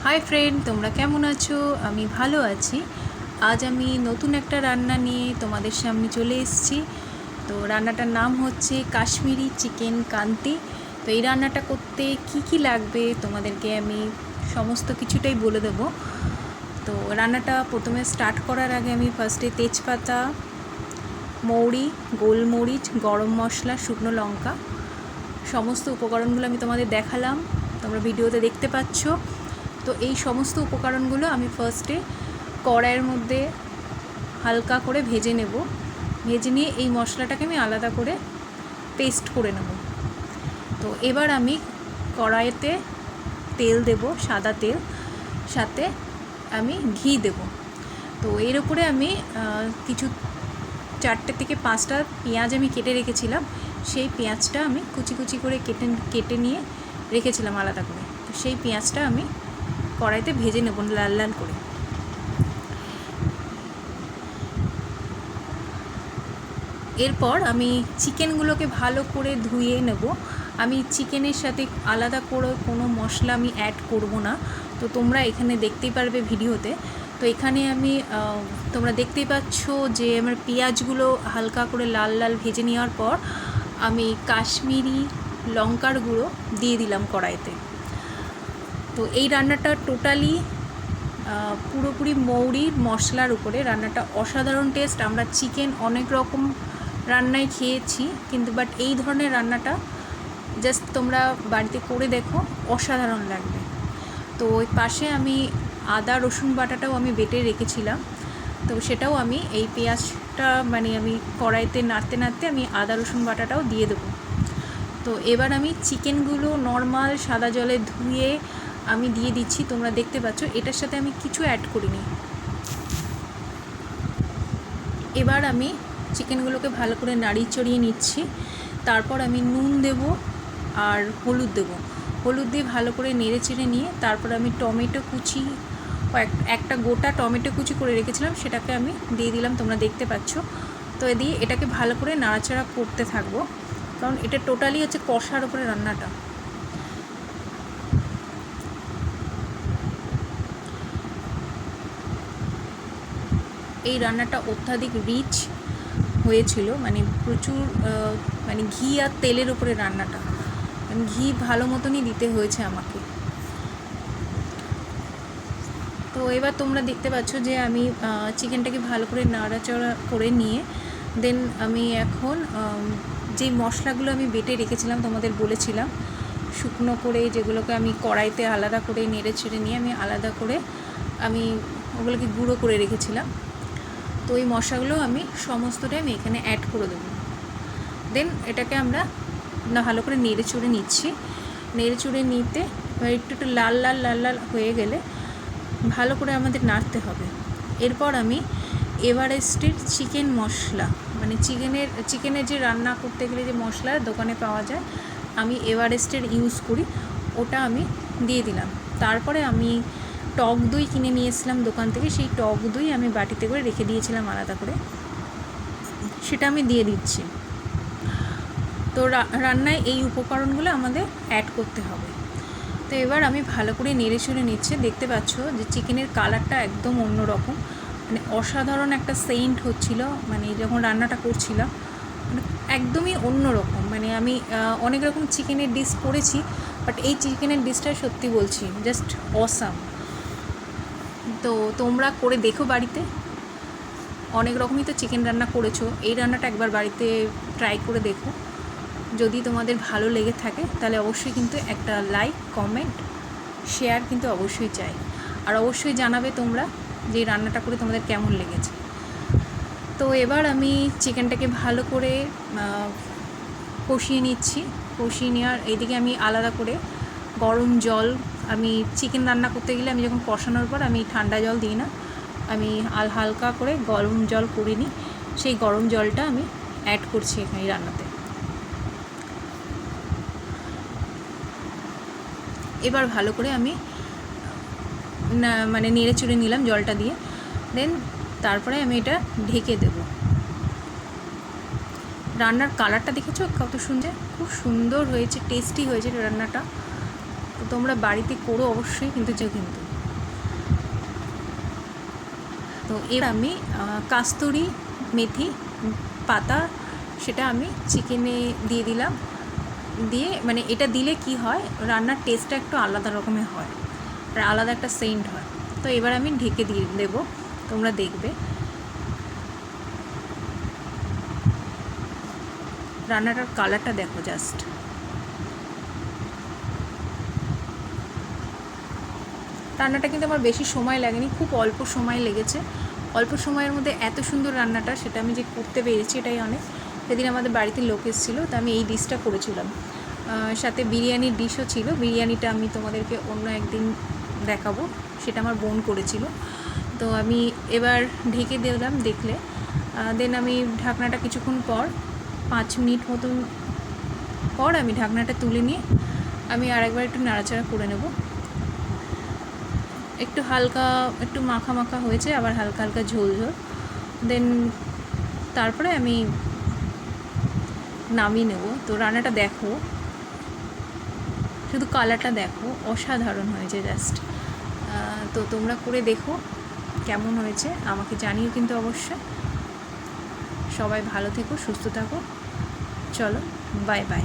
Hi friend, তোমরা কেমন আছো? আমি ভালো আছি। আজ আমি নতুন একটা রান্না নিয়ে তোমাদের সামনে চলে এসেছি। তো রান্নাটার নাম হচ্ছে কাশ্মীরি চিকেন কান্তি। তো এই রান্নাটা করতে কি কি লাগবে তোমাদেরকে আমি সমস্ত কিছুটাই বলে দেবো। তো রান্নাটা প্রথমে স্টার্ট করার আগে আমি ফার্স্টে তেজপাতা, মৌরি, গোলমরিচ, গরম মশলা, শুকনো লঙ্কা সমস্ত উপকরণগুলো আমি তোমাদের দেখালাম, তোমরা ভিডিওতে দেখতে পাচ্ছ। তো এই সমস্ত উপকরণগুলো আমি ফার্স্টে কড়াইয়ের মধ্যে হালকা করে ভেজে নেব। ভেজে নিয়ে এই মশলাটাকে আমি আলাদা করে পেস্ট করে নেব। তো এবার আমি কড়াইতে তেল দেব, সাদা তেল, সাথে আমি ঘি দেব। তো এর উপরে আমি কিছু 4টে থেকে 5টা পেঁয়াজ আমি কেটে রেখেছিলাম। সেই পেঁয়াজটা আমি কুচি কুচি করে কেটে নিয়ে রেখেছিলাম আলাদা করে। তো সেই পেঁয়াজটা আমি কড়াইতে ভেজে নেব লাল লাল করে। এরপর আমি চিকেনগুলোকে ভালো করে ধুয়ে নেব। আমি চিকেনের সাথে আলাদা করে কোনো মশলা আমি অ্যাড করব না। তো তোমরা এখানে দেখতেই পারবে ভিডিওতে। তো এখানে আমি তোমরা দেখতেই পাচ্ছ যে আমার পেঁয়াজগুলো হালকা করে লাল লাল ভেজে নেওয়ার পর আমি কাশ্মীরি লঙ্কার গুঁড়ো দিয়ে দিলাম কড়াইতে। তো এই রান্নাটা টোটালি পুরোপুরি মৌরির মশলার উপরে। রান্নাটা অসাধারণ টেস্ট। আমরা চিকেন অনেক রকম রান্নায় খেয়েছি, কিন্তু বাট এই ধরনের রান্নাটা জাস্ট তোমরা বাড়িতে করে দেখো, অসাধারণ লাগবে। তো ওই পাশে আমি আদা রসুন বাটাটাও আমি বেটে রেখেছিলাম। তো সেটাও আমি এই পেঁয়াজটা আমি কড়াইতে নাড়তে নাড়তে আমি আদা রসুন বাটাটাও দিয়ে দেবো। তো এবার আমি চিকেনগুলো নর্মাল সাদা জলে ধুয়ে আমি দিয়ে দিচ্ছি। তোমরা দেখতে পাচ্ছ এটার সাথে আমি কিছু অ্যাড করিনি। এবার আমি চিকেনগুলোকে ভালো করে নাড়িয়ে চড়িয়ে নিচ্ছি। তারপর আমি নুন দেব আর হলুদ দেব। হলুদ দিয়ে ভালো করে নেড়ে চেড়ে নিয়ে তারপর আমি টমেটো কুচি, একটা গোটা টমেটো কুচি করে রেখেছিলাম, সেটাকে আমি দিয়ে দিলাম, তোমরা দেখতে পাচ্ছ। তো দিয়ে এটাকে ভালো করে নাড়াচাড়া করতে থাকবো, কারণ এটা টোটালি হচ্ছে কষার উপরে রান্নাটা। এই রান্নাটা অত্যাধিক রিচ হয়েছিল, প্রচুর ঘি আর তেলের উপরে রান্নাটা, ঘি ভালো মতনই দিতে হয়েছে আমাকে। তো এবার তোমরা দেখতে পাচ্ছ যে আমি চিকেনটাকে ভালো করে নাড়াচাড়া করে নিয়ে দেন আমি এখন যে মশলাগুলো আমি বেটে রেখেছিলাম তোমাদের বলেছিলাম, শুকনো করে যেগুলোকে আমি কড়াইতে আলাদা করে নেড়ে ছেড়ে নিয়ে আমি আলাদা করে আমি ওগুলোকে গুঁড়ো করে রেখেছিলাম। তো এই মশলাগুলো আমি সমস্তটাই আমি এখানে অ্যাড করে দেবো। দেন এটাকে আমরা ভালো করে নেড়ে চড়ে নিচ্ছি। নেড়ে চড়ে নিতে একটু একটু লাল লাল লাল লাল হয়ে গেলে ভালো করে আমাদের নাড়তে হবে। এরপর আমি এভারেস্টের চিকেন মশলা, চিকেনের যে রান্না করতে গেলে যে মশলা দোকানে পাওয়া যায়, আমি এভারেস্টের ইউজ করি, ওটা আমি দিয়ে দিলাম। তারপরে আমি টক দই কিনে নিয়ে এসেছিলাম দোকান থেকে, সেই টক দই আমি বাটিতে করে রেখে দিয়েছিলাম আলাদা করে, সেটা আমি দিয়ে দিচ্ছি। তো রান্নায় এই উপকরণগুলো আমাদের অ্যাড করতে হবে। তো এবার আমি ভালো করে নেড়ে চড়ে নিচ্ছে। দেখতে পাচ্ছ যে চিকেনের কালারটা একদম অন্যরকম, অসাধারণ একটা সেন্ট হচ্ছিল, যখন রান্নাটা করছিলাম একদমই অন্যরকম। আমি অনেক রকম চিকেনের ডিশ করেছি, বাট এই চিকেনের ডিশটা সত্যি বলছি জাস্ট অসাম। তো তোমরা করে দেখো বাড়িতে, অনেক রকমই তো চিকেন রান্না করেছো, এই রান্নাটা একবার বাড়িতে ট্রাই করে দেখো। যদি তোমাদের ভালো লেগে থাকে তাহলে অবশ্যই কিন্তু একটা লাইক, কমেন্ট, শেয়ার কিন্তু অবশ্যই চাই। আর অবশ্যই জানাবে তোমরা যে এই রান্নাটা করে তোমাদের কেমন লেগেছে। তো এবার আমি চিকেনটাকে ভালো করে কষিয়ে নিচ্ছি। কষিয়ে নেওয়ার এইদিকে আমি আলাদা করে গরম জল, আমি চিকেন রান্না করতে গেলে আমি যখন কষানোর পর আমি ঠান্ডা জল দিই না, আমি হালকা করে গরম জল করে নিই, সেই গরম জলটা আমি অ্যাড করছি এখানে এই রান্নাতে। এবার ভালো করে আমি নেড়ে চড়ে নিলাম জলটা দিয়ে। দেন তারপরে আমি এটা ঢেকে দেব। রান্নার কালারটা দেখেছো কত সুন্দর, খুব সুন্দর হয়েছে, টেস্টি হয়েছে রান্নাটা। তো তোমরা বাড়িতে করো অবশ্যই, কিন্তু তো এবার আমি কাস্তুরি মেথি পাতা সেটা আমি চিকেনে দিয়ে দিলাম। দিয়ে মানে এটা দিলে কি হয়, রান্নার টেস্টটা একটু আলাদা রকমের হয় আর আলাদা একটা সেন্ট হয়। তো এবার আমি ঢেকে দিয়ে দেবো, তোমরা দেখবে রান্নাটার কালারটা দেখো জাস্ট। রান্নাটা কিন্তু আমার বেশি সময় লাগেনি, খুব অল্প সময় লেগেছে। অল্প সময়ের মধ্যে এত সুন্দর রান্নাটা, সেটা আমি যে করতে পেরেছি এটাই অনেক। সেদিন আমাদের বাড়িতে লোক এসেছিলো, তো আমি এই ডিশটা করেছিলাম। সাথে বিরিয়ানির ডিশও ছিল। বিরিয়ানিটা আমি তোমাদেরকে অন্য একদিন দেখাবো, সেটা আমার বোন করেছিল। তো আমি এবার ঢেকে দিলাম, দেখলে। দেন আমি ঢাকনাটা কিছুক্ষণ পর 5 মিনিট মতন পর আমি ঢাকনাটা তুলে নিয়ে আমি আরেকবার একটু নাড়াচাড়া করে নেব। একটু হালকা একটু মাখা মাখা হয়েছে, আবার হালকা হালকা ঝোল ঝোল। দেন তারপরে আমি নামিয়ে নেব। তো রান্নাটা দেখো, শুধু কালারটা দেখো, অসাধারণ হয়েছে জাস্ট। তো তোমরা করে দেখো কেমন হয়েছে, আমাকে জানিও কিন্তু অবশ্যই। সবাই ভালো থেকো, সুস্থ থাকো। চলো, বাই বাই।